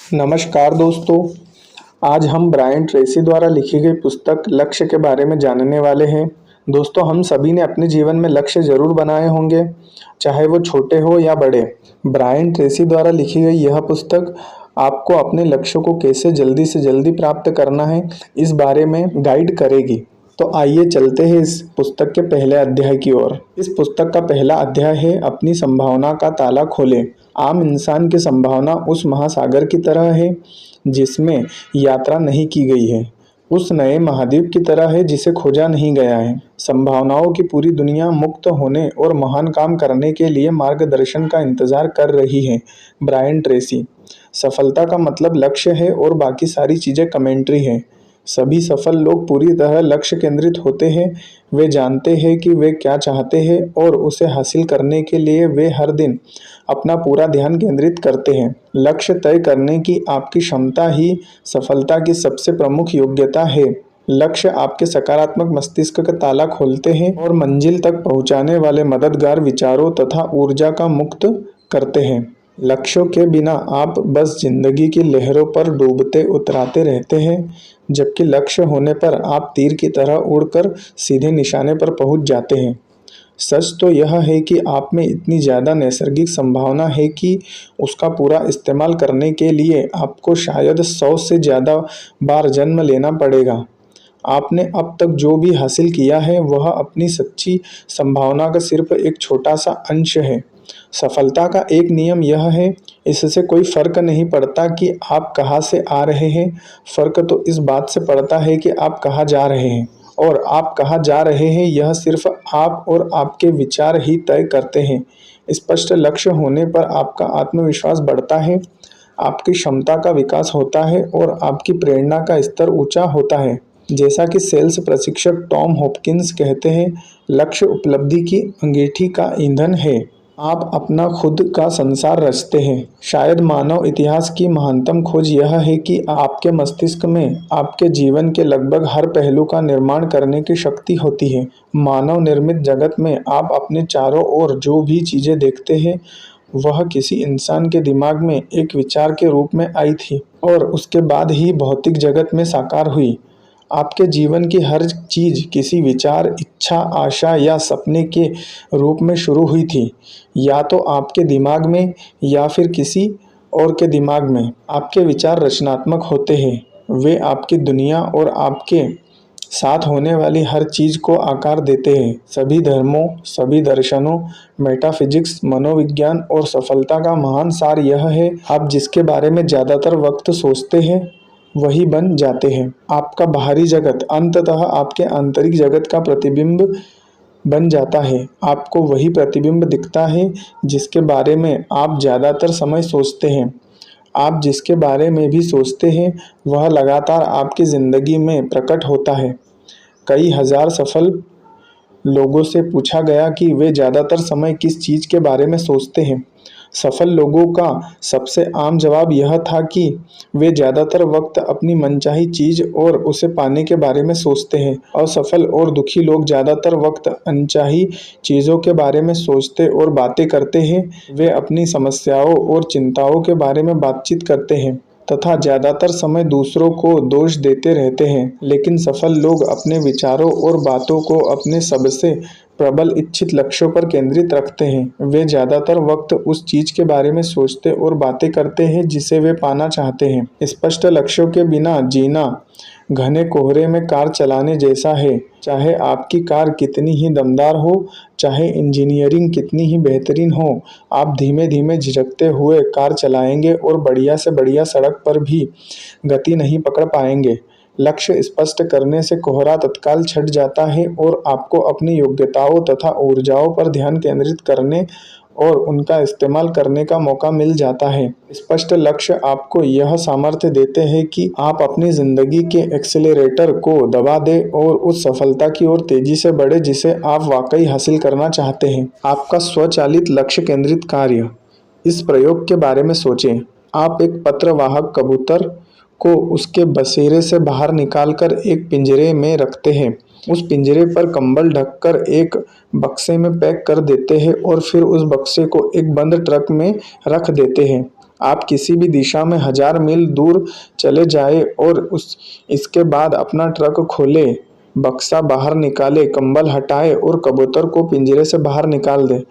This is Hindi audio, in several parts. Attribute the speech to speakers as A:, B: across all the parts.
A: नमस्कार दोस्तों। आज हम ब्रायन ट्रेसी द्वारा लिखी गई पुस्तक लक्ष्य के बारे में जानने वाले हैं। दोस्तों, हम सभी ने अपने जीवन में लक्ष्य जरूर बनाए होंगे, चाहे वो छोटे हो या बड़े। ब्रायन ट्रेसी द्वारा लिखी गई यह पुस्तक आपको अपने लक्ष्यों को कैसे जल्दी से जल्दी प्राप्त करना है, इस बारे में गाइड करेगी। तो आइए चलते हैं इस पुस्तक के पहले अध्याय की ओर। इस पुस्तक का पहला अध्याय है अपनी संभावना का ताला खोलें। आम इंसान की संभावना उस महासागर की तरह है जिसमें यात्रा नहीं की गई है, उस नए महाद्वीप की तरह है जिसे खोजा नहीं गया है। संभावनाओं की पूरी दुनिया मुक्त होने और महान काम करने के लिए मार्गदर्शन का इंतजार कर रही है। Brian Tracy. सफलता का मतलब लक्ष्य है और बाकी सारी चीजें कमेंट्री है। सभी सफल लोग पूरी तरह लक्ष्य केंद्रित होते हैं। वे जानते हैं कि वे क्या चाहते हैं और उसे हासिल करने के लिए वे हर दिन अपना पूरा ध्यान केंद्रित करते हैं। लक्ष्य तय करने की आपकी क्षमता ही सफलता की सबसे प्रमुख योग्यता है। लक्ष्य आपके सकारात्मक मस्तिष्क का ताला खोलते हैं और मंजिल तक पहुंचाने वाले मददगार विचारों तथा ऊर्जा का मुक्त करते हैं। लक्ष्यों के बिना आप बस जिंदगी की लहरों पर डूबते उतराते रहते हैं, जबकि लक्ष्य होने पर आप तीर की तरह उड़कर सीधे निशाने पर पहुंच जाते हैं। सच तो यह है कि आप में इतनी ज़्यादा नैसर्गिक संभावना है कि उसका पूरा इस्तेमाल करने के लिए आपको शायद 100 से ज़्यादा बार जन्म लेना पड़ेगा। आपने अब तक जो भी हासिल किया है वह अपनी सच्ची संभावना का सिर्फ एक छोटा सा अंश है। सफलता का एक नियम यह है, इससे कोई फर्क नहीं पड़ता कि आप कहाँ से आ रहे हैं, फर्क तो इस बात से पड़ता है कि आप कहाँ जा रहे हैं। और आप कहाँ जा रहे हैं यह सिर्फ आप और आपके विचार ही तय करते हैं। स्पष्ट लक्ष्य होने पर आपका आत्मविश्वास बढ़ता है, आपकी क्षमता का विकास होता है और आपकी प्रेरणा का स्तर ऊंचा होता है। जैसा कि सेल्स प्रशिक्षक टॉम हॉपकिंस कहते हैं, लक्ष्य उपलब्धि की अंगीठी का ईंधन है। आप अपना खुद का संसार रचते हैं। शायद मानव इतिहास की महानतम खोज यह है कि आपके मस्तिष्क में आपके जीवन के लगभग हर पहलू का निर्माण करने की शक्ति होती है। मानव निर्मित जगत में आप अपने चारों ओर जो भी चीजें देखते हैं वह किसी इंसान के दिमाग में एक विचार के रूप में आई थी और उसके बाद ही भौतिक जगत में साकार हुई। आपके जीवन की हर चीज किसी विचार, इच्छा, आशा या सपने के रूप में शुरू हुई थी, या तो आपके दिमाग में या फिर किसी और के दिमाग में। आपके विचार रचनात्मक होते हैं, वे आपकी दुनिया और आपके साथ होने वाली हर चीज को आकार देते हैं। सभी धर्मों, सभी दर्शनों, मेटाफिजिक्स, मनोविज्ञान और सफलता का महान सार यह है, आप जिसके बारे में ज्यादातर वक्त सोचते हैं वही बन जाते हैं। आपका बाहरी जगत अंततः आपके आंतरिक जगत का प्रतिबिंब बन जाता है। आपको वही प्रतिबिंब दिखता है जिसके बारे में आप ज़्यादातर समय सोचते हैं। आप जिसके बारे में भी सोचते हैं वह लगातार आपकी ज़िंदगी में प्रकट होता है। कई हजार सफल लोगों से पूछा गया कि वे ज़्यादातर समय किस चीज़ के बारे में सोचते हैं। सफल लोगों का सबसे आम जवाब यह था कि वे ज़्यादातर वक्त अपनी मनचाही चीज़ और उसे पाने के बारे में सोचते हैं। असफल और दुखी लोग ज़्यादातर वक्त अनचाही चीज़ों के बारे में सोचते और बातें करते हैं। वे अपनी समस्याओं और चिंताओं के बारे में बातचीत करते हैं तथा ज़्यादातर समय दूसरों को दोष देते रहते हैं। लेकिन सफल लोग अपने विचारों और बातों को अपने सबसे प्रबल इच्छित लक्ष्यों पर केंद्रित रखते हैं। वे ज़्यादातर वक्त उस चीज़ के बारे में सोचते और बातें करते हैं जिसे वे पाना चाहते हैं। स्पष्ट लक्ष्यों के बिना जीना घने कोहरे में कार चलाने जैसा है। चाहे आपकी कार कितनी ही दमदार हो, चाहे इंजीनियरिंग कितनी ही बेहतरीन हो, आप धीमे धीमे झिझकते हुए कार चलाएंगे और बढ़िया से बढ़िया सड़क पर भी गति नहीं पकड़ पाएंगे। लक्ष्य स्पष्ट करने से कोहरा तत्काल छट जाता है और आपको अपनी योग्यताओं तथा ऊर्जाओं पर ध्यान केंद्रित करने और उनका इस्तेमाल करने का मौका मिल जाता है। स्पष्ट लक्ष्य आपको यह सामर्थ्य देते हैं कि आप अपनी जिंदगी के एक्सेलरेटर को दबा दें और उस सफलता की ओर तेजी से बढ़े जिसे आप वाकई हासिल करना चाहते हैं। आपका स्वचालित लक्ष्य केंद्रित कार्य। इस प्रयोग के बारे में सोचें। आप एक पत्रवाहक कबूतर को उसके बसेरे से बाहर निकालकर एक पिंजरे में रखते हैं। उस पिंजरे पर कंबल ढककर एक बक्से में पैक कर देते हैं और फिर उस बक्से को एक बंद ट्रक में रख देते हैं। आप किसी भी दिशा में 1000 मील दूर चले जाए और इसके बाद अपना ट्रक खोले, बक्सा बाहर निकाले, कंबल हटाए और कबूतर को पिंजरे से बाहर निकाल दे,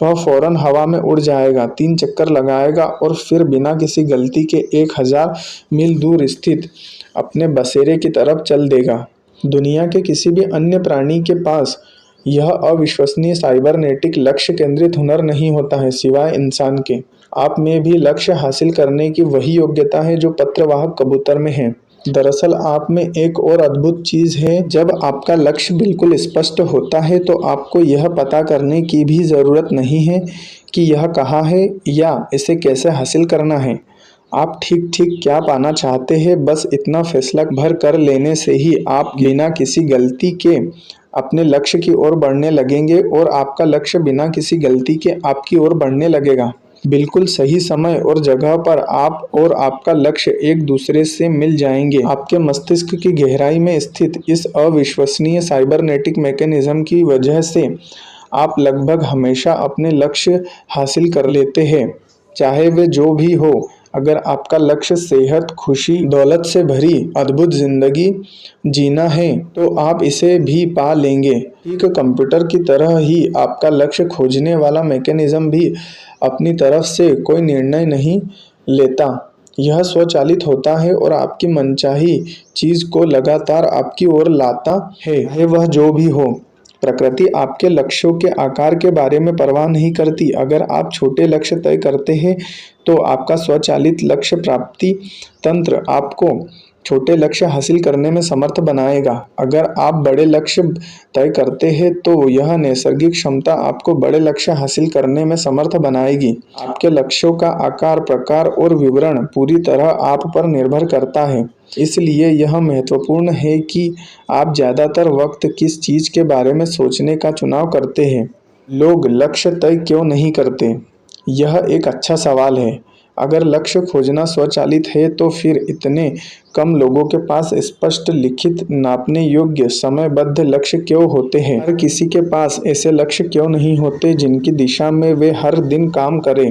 A: वह फौरन हवा में उड़ जाएगा, 3 चक्कर लगाएगा और फिर बिना किसी गलती के 1000 मील दूर स्थित अपने बसेरे की तरफ चल देगा। दुनिया के किसी भी अन्य प्राणी के पास यह अविश्वसनीय साइबरनेटिक लक्ष्य केंद्रित हुनर नहीं होता है सिवाय इंसान के। आप में भी लक्ष्य हासिल करने की वही योग्यता है जो पत्रवाहक कबूतर में है। दरअसल आप में एक और अद्भुत चीज है, जब आपका लक्ष्य बिल्कुल स्पष्ट होता है तो आपको यह पता करने की भी जरूरत नहीं है कि यह कहाँ है या इसे कैसे हासिल करना है। आप ठीक ठीक क्या पाना चाहते हैं, बस इतना फैसला भर कर लेने से ही आप बिना किसी गलती के अपने लक्ष्य की ओर बढ़ने लगेंगे और आपका लक्ष्य बिना किसी गलती के आपकी ओर बढ़ने लगेगा। बिल्कुल सही समय और जगह पर आप और आपका लक्ष्य एक दूसरे से मिल जाएंगे। आपके मस्तिष्क की गहराई में स्थित इस अविश्वसनीय साइबरनेटिक मैकेनिज्म की वजह से आप लगभग हमेशा अपने लक्ष्य हासिल कर लेते हैं, चाहे वे जो भी हो। अगर आपका लक्ष्य सेहत, खुशी, दौलत से भरी अद्भुत जिंदगी जीना है तो आप इसे भी पा लेंगे। ठीक कंप्यूटर की तरह ही आपका लक्ष्य खोजने वाला मैकेनिज्म भी अपनी तरफ से कोई निर्णय नहीं लेता। यह स्वचालित होता है और आपकी मनचाही चीज को लगातार आपकी ओर लाता है, चाहे वह जो भी हो। प्रकृति आपके लक्ष्यों के आकार के बारे में परवाह नहीं करती। अगर आप छोटे लक्ष्य तय करते हैं तो आपका स्वचालित लक्ष्य प्राप्ति तंत्र आपको छोटे लक्ष्य हासिल करने में समर्थ बनाएगा। अगर आप बड़े लक्ष्य तय करते हैं तो यह नैसर्गिक क्षमता आपको बड़े लक्ष्य हासिल करने में समर्थ बनाएगी। आपके लक्ष्यों का आकार, प्रकार और विवरण पूरी तरह आप पर निर्भर करता है। इसलिए यह महत्वपूर्ण है कि आप ज़्यादातर वक्त किस चीज़ के बारे में सोचने का चुनाव करते हैं। लोग लक्ष्य तय क्यों नहीं करते? यह एक अच्छा सवाल है। अगर लक्ष्य खोजना स्वचालित है तो फिर इतने कम लोगों के पास स्पष्ट, लिखित, नापने योग्य, समयबद्ध लक्ष्य क्यों होते हैं? हर किसी के पास ऐसे लक्ष्य क्यों नहीं होते जिनकी दिशा में वे हर दिन काम करें?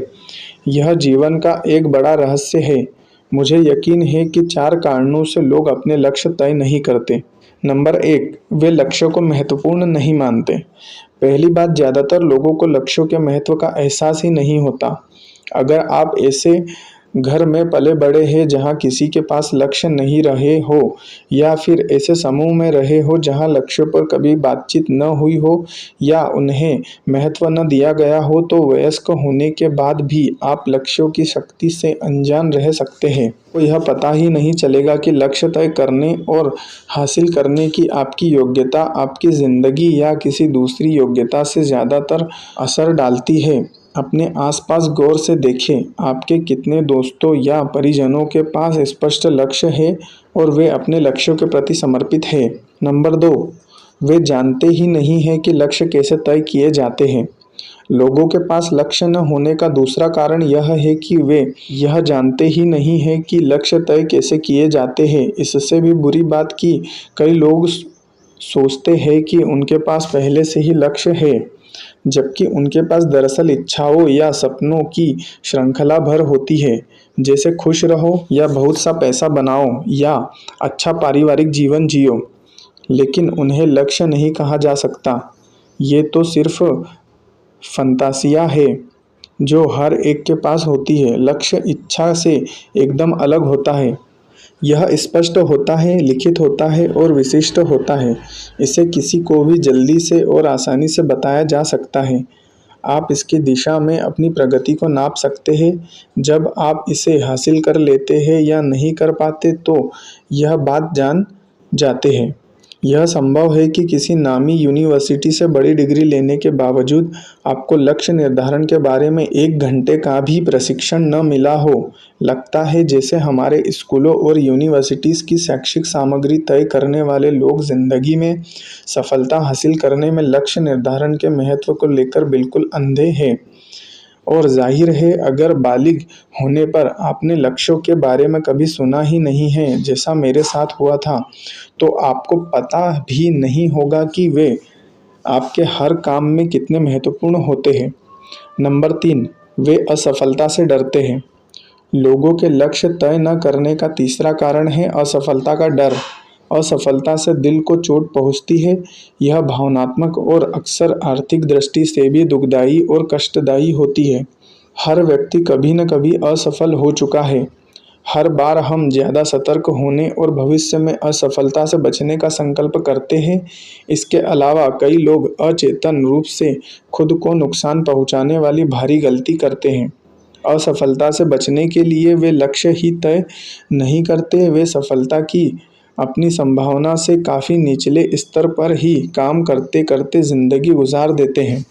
A: यह जीवन का एक बड़ा रहस्य है। मुझे यकीन है कि 4 कारणों से लोग अपने लक्ष्य तय नहीं करते। नंबर 1, वे लक्ष्यों को महत्वपूर्ण नहीं मानते। पहली बात, ज़्यादातर लोगों को लक्ष्यों के महत्व का एहसास ही नहीं होता। अगर आप ऐसे घर में पले बड़े हैं जहां किसी के पास लक्ष्य नहीं रहे हो, या फिर ऐसे समूह में रहे हो जहां लक्ष्यों पर कभी बातचीत न हुई हो या उन्हें महत्व न दिया गया हो, तो वयस्क होने के बाद भी आप लक्ष्यों की शक्ति से अनजान रह सकते हैं। तो यह पता ही नहीं चलेगा कि लक्ष्य तय करने और हासिल करने की आपकी योग्यता आपकी जिंदगी या किसी दूसरी योग्यता से ज़्यादातर असर डालती है। अपने आसपास गौर से देखें, आपके कितने दोस्तों या परिजनों के पास स्पष्ट लक्ष्य है और वे अपने लक्ष्यों के प्रति समर्पित हैं। नंबर 2, वे जानते ही नहीं हैं कि लक्ष्य कैसे तय किए जाते हैं। लोगों के पास लक्ष्य न होने का दूसरा कारण यह है कि वे यह जानते ही नहीं हैं कि लक्ष्य तय कैसे किए जाते हैं। इससे भी बुरी बात कि कई लोग सोचते हैं कि उनके पास पहले से ही लक्ष्य है, जबकि उनके पास दरअसल इच्छाओं या सपनों की श्रृंखला भर होती है, जैसे खुश रहो या बहुत सा पैसा बनाओ या अच्छा पारिवारिक जीवन जियो। लेकिन उन्हें लक्ष्य नहीं कहा जा सकता। ये तो सिर्फ फंतासिया है जो हर एक के पास होती है। लक्ष्य इच्छा से एकदम अलग होता है। यह स्पष्ट होता है, लिखित होता है और विशिष्ट होता है। इसे किसी को भी जल्दी से और आसानी से बताया जा सकता है। आप इसकी दिशा में अपनी प्रगति को नाप सकते हैं। जब आप इसे हासिल कर लेते हैं या नहीं कर पाते तो यह बात जान जाते हैं। यह संभव है कि किसी नामी यूनिवर्सिटी से बड़ी डिग्री लेने के बावजूद आपको लक्ष्य निर्धारण के बारे में 1 घंटे का भी प्रशिक्षण न मिला हो। लगता है जैसे हमारे स्कूलों और यूनिवर्सिटीज़ की शैक्षिक सामग्री तय करने वाले लोग जिंदगी में सफलता हासिल करने में लक्ष्य निर्धारण के महत्व को लेकर बिल्कुल अंधे हैं। और जाहिर है, अगर बालिग होने पर आपने लक्ष्यों के बारे में कभी सुना ही नहीं है, जैसा मेरे साथ हुआ था, तो आपको पता भी नहीं होगा कि वे आपके हर काम में कितने महत्वपूर्ण होते हैं। नंबर 3, वे असफलता से डरते हैं। लोगों के लक्ष्य तय न करने का तीसरा कारण है असफलता का डर। असफलता से दिल को चोट पहुंचती है। यह भावनात्मक और अक्सर आर्थिक दृष्टि से भी दुखदाई और कष्टदायी होती है। हर व्यक्ति कभी न कभी असफल हो चुका है। हर बार हम ज़्यादा सतर्क होने और भविष्य में असफलता से बचने का संकल्प करते हैं। इसके अलावा कई लोग अचेतन रूप से खुद को नुकसान पहुंचाने वाली भारी गलती करते हैं। असफलता से बचने के लिए वे लक्ष्य ही तय नहीं करते, वे सफलता की अपनी संभावना से काफ़ी निचले स्तर पर ही काम करते करते ज़िंदगी गुजार देते हैं।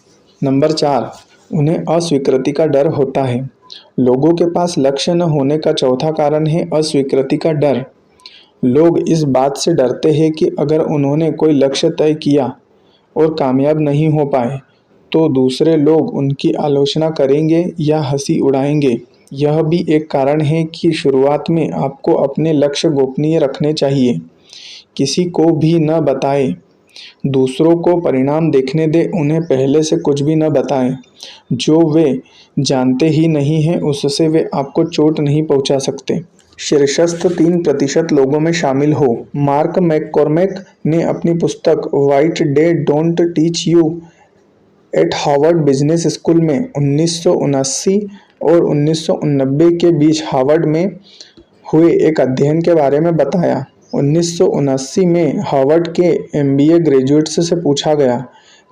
A: नंबर 4, उन्हें अस्वीकृति का डर होता है। लोगों के पास लक्ष्य न होने का चौथा कारण है अस्वीकृति का डर। लोग इस बात से डरते हैं कि अगर उन्होंने कोई लक्ष्य तय किया और कामयाब नहीं हो पाए तो दूसरे लोग उनकी आलोचना करेंगे या हंसी उड़ाएंगे। यह भी एक कारण है कि शुरुआत में आपको अपने लक्ष्य गोपनीय रखने चाहिए। किसी को भी न बताएं। दूसरों को परिणाम देखने दें, उन्हें पहले से कुछ भी न बताएं। जो वे जानते ही नहीं हैं उससे वे आपको चोट नहीं पहुंचा सकते। शीर्षस्थ 3% लोगों में शामिल हो। मार्क मैककॉर्मेक ने अपनी पुस्तक what they don't teach you eight Harvard business school में 1979 और 1990 के बीच हार्वर्ड में हुए एक अध्ययन के बारे में बताया। 1979 में हार्वर्ड के MBA ग्रेजुएट्स से पूछा गया,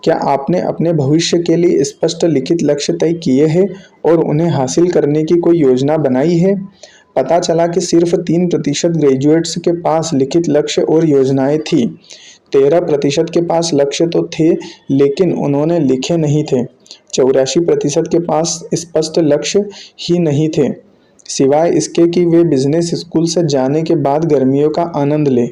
A: क्या आपने अपने भविष्य के लिए स्पष्ट लिखित लक्ष्य तय किए हैं और उन्हें हासिल करने की कोई योजना बनाई है? पता चला कि सिर्फ 3% ग्रेजुएट्स के पास लिखित लक्ष्य और योजनाएं थी। 13% के पास लक्ष्य तो थे लेकिन उन्होंने लिखे नहीं थे। 84% के पास स्पष्ट लक्ष्य ही नहीं थे, सिवाय इसके कि वे बिजनेस स्कूल से जाने के बाद गर्मियों का आनंद लें।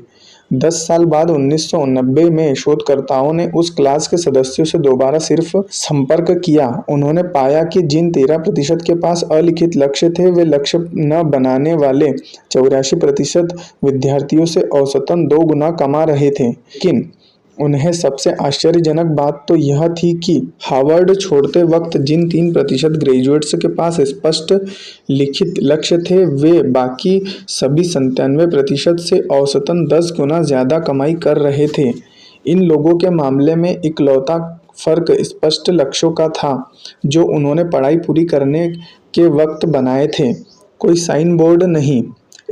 A: 10 साल बाद 1990 में शोधकर्ताओं ने उस क्लास के सदस्यों से दोबारा सिर्फ संपर्क किया। उन्होंने पाया कि जिन 13% के पास अलिखित लक्ष्य थे वे लक्ष्य न बनाने वाले 84% विद्यार्थियों से औसतन 2 गुना कमा रहे थे। लेकिन उन्हें सबसे आश्चर्यजनक बात तो यह थी कि हार्वर्ड छोड़ते वक्त जिन 3% ग्रेजुएट्स के पास स्पष्ट लिखित लक्ष्य थे वे बाकी सभी 97% से औसतन 10 गुना ज़्यादा कमाई कर रहे थे। इन लोगों के मामले में इकलौता फर्क स्पष्ट लक्ष्यों का था जो उन्होंने पढ़ाई पूरी करने के वक्त बनाए थे, कोई साइन बोर्ड नहीं।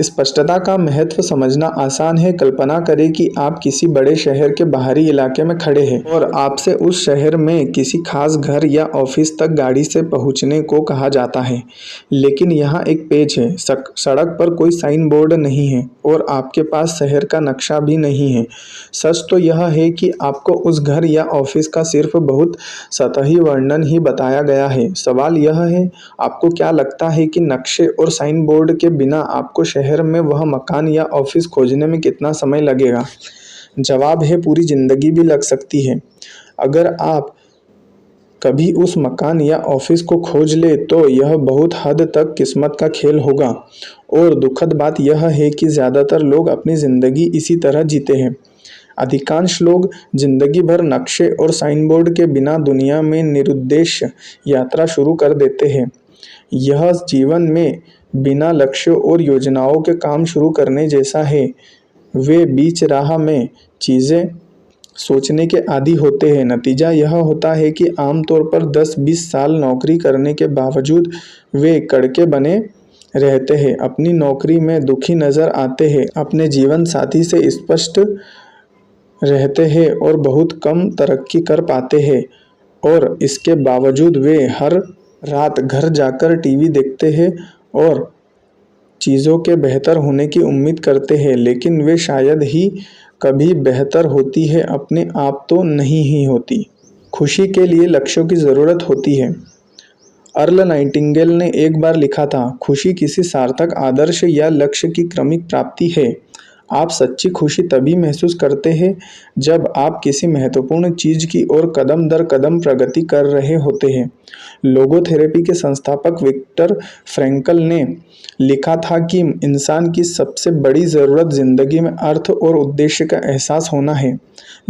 A: स्पष्टता का महत्व समझना आसान है। कल्पना करें कि आप किसी बड़े शहर के बाहरी इलाके में खड़े हैं और आपसे उस शहर में किसी खास घर या ऑफिस तक गाड़ी से पहुंचने को कहा जाता है, लेकिन यहाँ एक पेच है, सड़क पर कोई साइन बोर्ड नहीं है और आपके पास शहर का नक्शा भी नहीं है। सच तो यह है कि आपको उस घर या ऑफिस का सिर्फ बहुत सतही वर्णन ही बताया गया है। सवाल यह है, आपको क्या लगता है कि नक्शे और साइन बोर्ड के बिना आपको शहर में वह मकान या ऑफिस खोजने में कितना समय लगेगा? जवाब है, पूरी जिंदगी भी लग सकती है। अगर आप कभी उस मकान या ऑफिस को खोज ले तो यह बहुत हद तक किस्मत का खेल होगा। और दुखद बात यह है कि ज़्यादातर लोग अपनी ज़िंदगी इसी तरह जीते हैं। अधिकांश लोग जिंदगी भर नक्शे और साइन बोर्ड के बिना दुनिया में निरुद्देश्य यात्रा शुरू कर देते हैं। यह जीवन में बिना लक्ष्यों और योजनाओं के काम शुरू करने जैसा है। वे बीच राह में चीज़ें सोचने के आदी होते हैं। नतीजा यह होता है कि आमतौर पर 10-20 साल नौकरी करने के बावजूद वे कड़के बने रहते हैं, अपनी नौकरी में दुखी नज़र आते हैं, अपने जीवन साथी से स्पष्ट रहते हैं और बहुत कम तरक्की कर पाते हैं। और इसके बावजूद वे हर रात घर जाकर टीवी देखते हैं और चीज़ों के बेहतर होने की उम्मीद करते हैं, लेकिन वे शायद ही कभी बेहतर होती है, अपने आप तो नहीं ही होती। खुशी के लिए लक्ष्यों की ज़रूरत होती है। अर्ल नाइटिंगेल ने एक बार लिखा था, खुशी किसी सार्थक आदर्श या लक्ष्य की क्रमिक प्राप्ति है। आप सच्ची खुशी तभी महसूस करते हैं जब आप किसी महत्वपूर्ण चीज़ की ओर कदम दर कदम प्रगति कर रहे होते हैं। लोगोथेरेपी के संस्थापक विक्टर फ्रैंकल ने लिखा था कि इंसान की सबसे बड़ी ज़रूरत ज़िंदगी में अर्थ और उद्देश्य का एहसास होना है।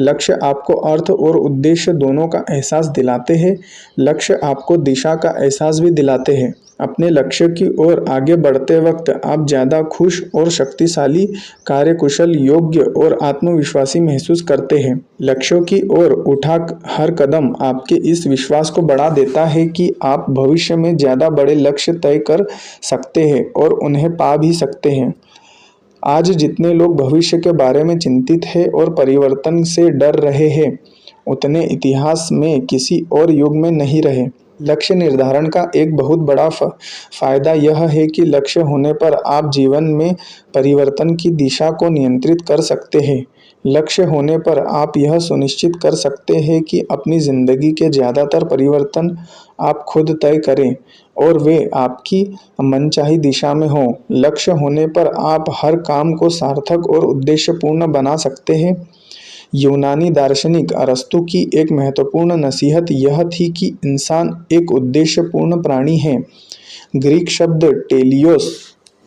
A: लक्ष्य आपको अर्थ और उद्देश्य दोनों का एहसास दिलाते हैं। लक्ष्य आपको दिशा का एहसास भी दिलाते हैं। अपने लक्ष्य की ओर आगे बढ़ते वक्त आप ज़्यादा खुश और शक्तिशाली, कार्यकुशल, योग्य और आत्मविश्वासी महसूस करते हैं। लक्ष्यों की ओर उठा हर कदम आपके इस विश्वास को बढ़ा देता है कि आप भविष्य में ज़्यादा बड़े लक्ष्य तय कर सकते हैं और उन्हें पा भी सकते हैं। आज जितने लोग भविष्य के बारे में चिंतित हैं और परिवर्तन से डर रहे हैं, उतने इतिहास में किसी और युग में नहीं रहे। लक्ष्य निर्धारण का एक बहुत बड़ा फायदा यह है कि लक्ष्य होने पर आप जीवन में परिवर्तन की दिशा को नियंत्रित कर सकते हैं। लक्ष्य होने पर आप यह सुनिश्चित कर सकते हैं कि अपनी ज़िंदगी के ज़्यादातर परिवर्तन आप खुद तय करें और वे आपकी मनचाही दिशा में हों। लक्ष्य होने पर आप हर काम को सार्थक और उद्देश्यपूर्ण बना सकते हैं। यूनानी दार्शनिक अरस्तु की एक महत्वपूर्ण नसीहत यह थी कि इंसान एक उद्देश्यपूर्ण प्राणी है। ग्रीक शब्द टेलियोस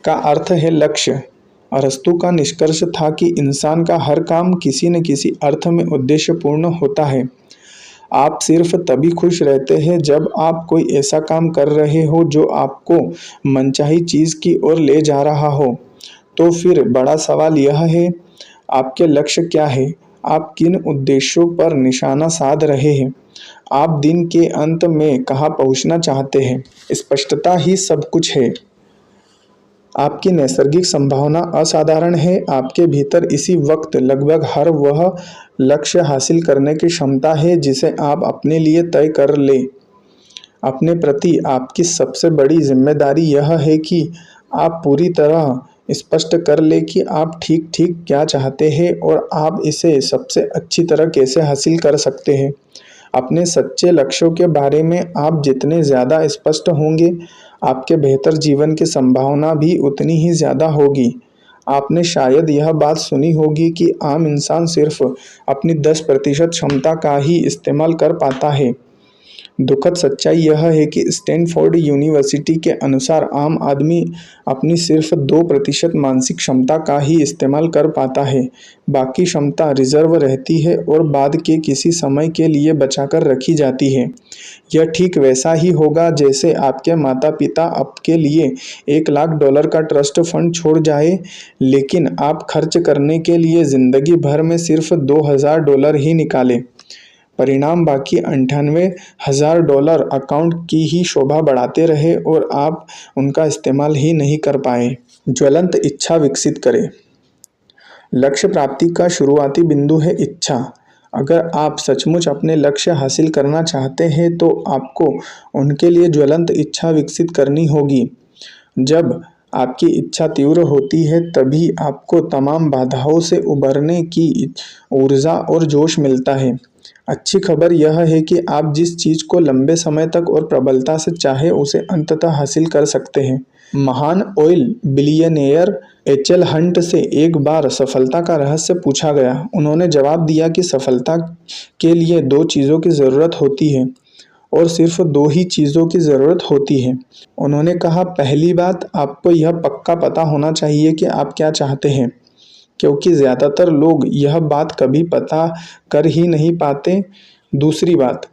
A: का अर्थ है लक्ष्य। अरस्तु का निष्कर्ष था कि इंसान का हर काम किसी न किसी अर्थ में उद्देश्यपूर्ण होता है। आप सिर्फ तभी खुश रहते हैं जब आप कोई ऐसा काम कर रहे हो जो आपको मनचाही चीज़ की ओर ले जा रहा हो। तो फिर बड़ा सवाल यह है, आपके लक्ष्य क्या है? आप किन उद्देश्यों पर निशाना साध रहे हैं? आप दिन के अंत में कहाँ पहुँचना चाहते हैं? स्पष्टता ही सब कुछ है। आपकी नैसर्गिक संभावना असाधारण है। आपके भीतर इसी वक्त लगभग हर वह लक्ष्य हासिल करने की क्षमता है जिसे आप अपने लिए तय कर ले। अपने प्रति आपकी सबसे बड़ी जिम्मेदारी यह है कि आप पूरी तरह स्पष्ट कर ले कि आप ठीक ठीक क्या चाहते हैं और आप इसे सबसे अच्छी तरह कैसे हासिल कर सकते हैं। अपने सच्चे लक्ष्यों के बारे में आप जितने ज़्यादा स्पष्ट होंगे, आपके बेहतर जीवन की संभावना भी उतनी ही ज़्यादा होगी। आपने शायद यह बात सुनी होगी कि आम इंसान सिर्फ अपनी 10% क्षमता का ही इस्तेमाल कर पाता है। दुखद सच्चाई यह है कि स्टैनफोर्ड यूनिवर्सिटी के अनुसार आम आदमी अपनी सिर्फ 2% मानसिक क्षमता का ही इस्तेमाल कर पाता है। बाकी क्षमता रिजर्व रहती है और बाद के किसी समय के लिए बचाकर रखी जाती है। यह ठीक वैसा ही होगा जैसे आपके माता पिता आपके लिए $1,00,000 का ट्रस्ट फंड छोड़ जाए, लेकिन आप खर्च करने के लिए ज़िंदगी भर में सिर्फ $2,000 ही निकालें। परिणाम बाकी $98,000 अकाउंट की ही शोभा बढ़ाते रहे और आप उनका इस्तेमाल ही नहीं कर पाए। ज्वलंत इच्छा विकसित करें। लक्ष्य प्राप्ति का शुरुआती बिंदु है इच्छा। अगर आप सचमुच अपने लक्ष्य हासिल करना चाहते हैं तो आपको उनके लिए ज्वलंत इच्छा विकसित करनी होगी। जब आपकी इच्छा तीव्र होती है तभी आपको तमाम बाधाओं से उबरने की ऊर्जा और जोश मिलता है। अच्छी खबर यह है कि आप जिस चीज़ को लंबे समय तक और प्रबलता से चाहे उसे अंततः हासिल कर सकते हैं। महान ऑयल बिलियनेयर एचएल हंट से एक बार सफलता का रहस्य पूछा गया। उन्होंने जवाब दिया कि सफलता के लिए 2 चीज़ों की ज़रूरत होती है और सिर्फ 2 ही चीज़ों की ज़रूरत होती है। उन्होंने कहा, पहली बात, आपको यह पक्का पता होना चाहिए कि आप क्या चाहते हैं, क्योंकि ज़्यादातर लोग यह बात कभी पता कर ही नहीं पाते। दूसरी बात,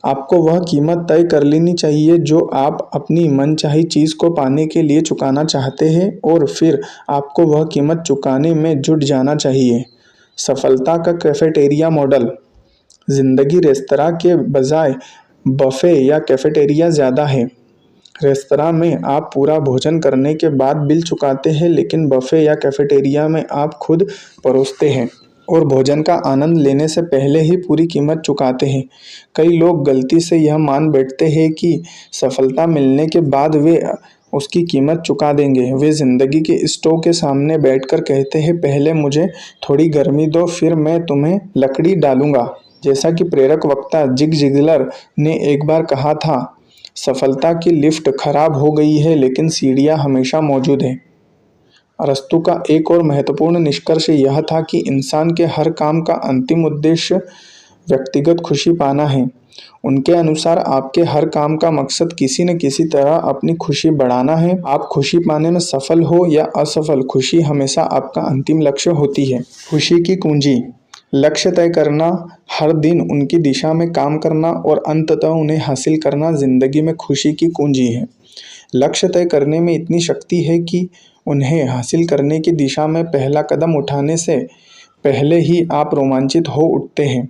A: आपको वह कीमत तय कर लेनी चाहिए जो आप अपनी मनचाही चीज़ को पाने के लिए चुकाना चाहते हैं और फिर आपको वह कीमत चुकाने में जुट जाना चाहिए। सफलता का कैफेटेरिया मॉडल। ज़िंदगी रेस्तरां के बजाय बफे या कैफेटेरिया ज़्यादा है। रेस्तरां में आप पूरा भोजन करने के बाद बिल चुकाते हैं, लेकिन बफे या कैफेटेरिया में आप खुद परोसते हैं और भोजन का आनंद लेने से पहले ही पूरी कीमत चुकाते हैं। कई लोग गलती से यह मान बैठते हैं कि सफलता मिलने के बाद वे उसकी कीमत चुका देंगे। वे ज़िंदगी के स्टोव के सामने बैठकर कहते हैं, पहले मुझे थोड़ी गर्मी दो, फिर मैं तुम्हें लकड़ी डालूंगा। जैसा कि प्रेरक वक्ता जिग जिगलर ने एक बार कहा था, सफलता की लिफ्ट खराब हो गई है लेकिन सीढ़ियाँ हमेशा मौजूद हैं। अरस्तु का एक और महत्वपूर्ण निष्कर्ष यह था कि इंसान के हर काम का अंतिम उद्देश्य व्यक्तिगत खुशी पाना है। उनके अनुसार आपके हर काम का मकसद किसी न किसी तरह अपनी खुशी बढ़ाना है। आप खुशी पाने में सफल हो या असफल, खुशी हमेशा आपका अंतिम लक्ष्य होती है। खुशी की कुंजी। लक्ष्य तय करना, हर दिन उनकी दिशा में काम करना और अंततः उन्हें हासिल करना जिंदगी में खुशी की कुंजी है। लक्ष्य तय करने में इतनी शक्ति है कि उन्हें हासिल करने की दिशा में पहला कदम उठाने से पहले ही आप रोमांचित हो उठते हैं।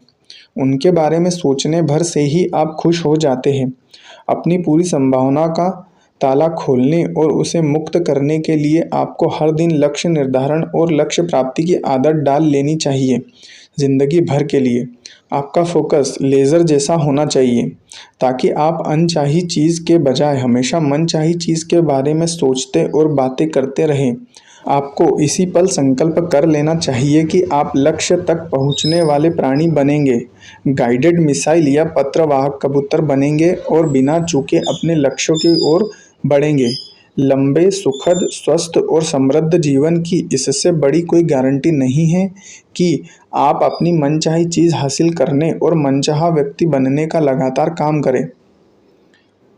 A: उनके बारे में सोचने भर से ही आप खुश हो जाते हैं। अपनी पूरी संभावना का ताला खोलने और उसे मुक्त करने के लिए आपको हर दिन लक्ष्य निर्धारण और लक्ष्य प्राप्ति की आदत डाल लेनी चाहिए। जिंदगी भर के लिए आपका फोकस लेज़र जैसा होना चाहिए, ताकि आप अनचाही चीज़ के बजाय हमेशा मनचाही चीज़ के बारे में सोचते और बातें करते रहें। आपको इसी पल संकल्प कर लेना चाहिए कि आप लक्ष्य तक पहुंचने वाले प्राणी बनेंगे, गाइडेड मिसाइल या पत्रवाहक कबूतर बनेंगे और बिना चूके अपने लक्ष्यों की ओर बढ़ेंगे। लंबे, सुखद, स्वस्थ और समृद्ध जीवन की इससे बड़ी कोई गारंटी नहीं है कि आप अपनी मनचाही चीज़ हासिल करने और मनचाहा व्यक्ति बनने का लगातार काम करें।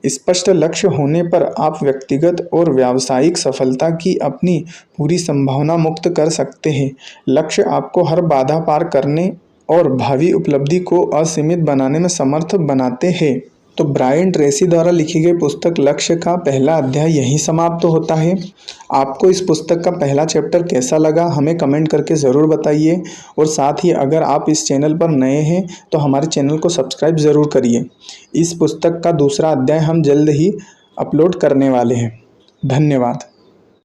A: स्पष्ट लक्ष्य होने पर आप व्यक्तिगत और व्यावसायिक सफलता की अपनी पूरी संभावना मुक्त कर सकते हैं। लक्ष्य आपको हर बाधा पार करने और भावी उपलब्धि को असीमित बनाने में समर्थ बनाते हैं। तो ब्रायन ट्रेसी द्वारा लिखी गई पुस्तक लक्ष्य का पहला अध्याय यहीं समाप्त होता है। आपको इस पुस्तक का पहला चैप्टर कैसा लगा हमें कमेंट करके ज़रूर बताइए, और साथ ही अगर आप इस चैनल पर नए हैं तो हमारे चैनल को सब्सक्राइब ज़रूर करिए। इस पुस्तक का दूसरा अध्याय हम जल्द ही अपलोड करने वाले हैं। धन्यवाद।